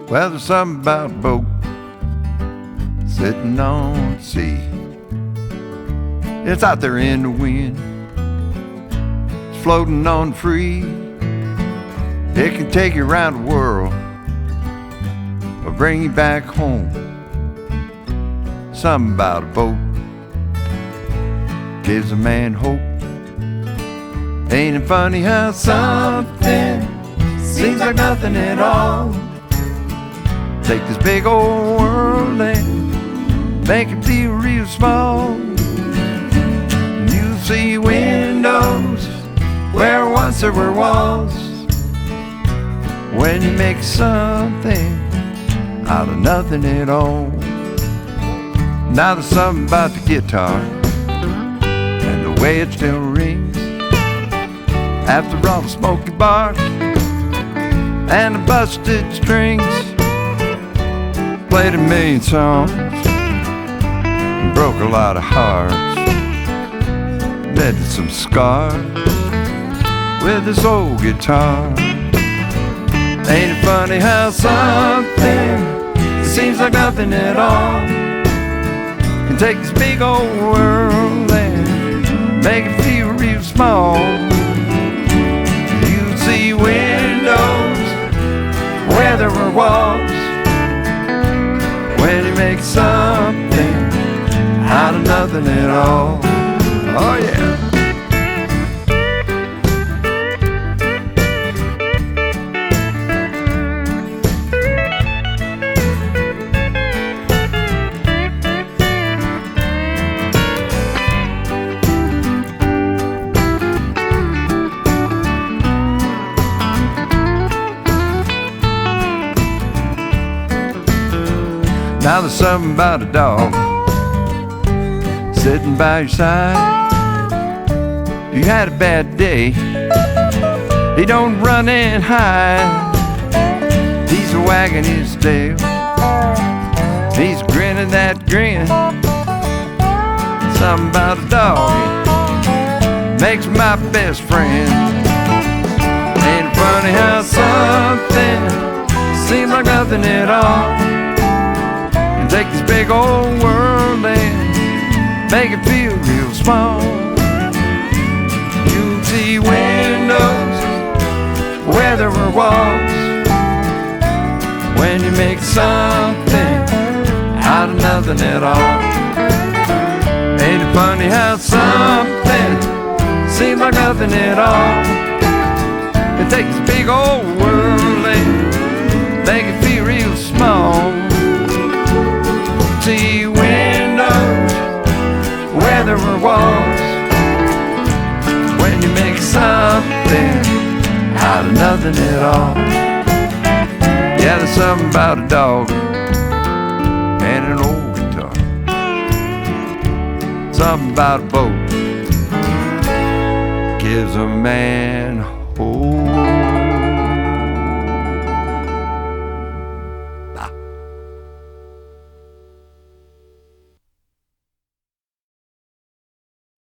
Well, there's something about a boat sitting on the sea. It's out there in the wind, it's floating on free. It can take you around the world or bring you back home. Something about a boat gives a man hope. Ain't it funny how something seems like nothing at all? Take this big old world and make it feel real small. You see windows where once there were walls. When you make something out of nothing at all. Now there's something about the guitar and the way it still rings after all the smoky bars and the busted strings. Played a million songs and broke a lot of hearts, led to some scars with this old guitar. Ain't it funny how something seems like nothing at all can take this big old world and make it feel real small. You see windows where there were walls. When you make something out of nothing at all. Oh yeah. Now there's something about a dog sitting by your side. If you had a bad day, he don't run and hide. He's wagging his tail, he's grinning that grin. Something about a dog makes my best friend. Ain't it funny how something seems like nothing at all? Take this big old world and make it feel real small. You see windows where there were walls. When you make something out of nothing at all. Ain't it funny how something seems like nothing at all? It takes this big old world and make it feel real small. See windows where there were walls. When you make something out of nothing at all. Yeah, there's something about a dog and an old guitar. Something about a boat gives a man hope.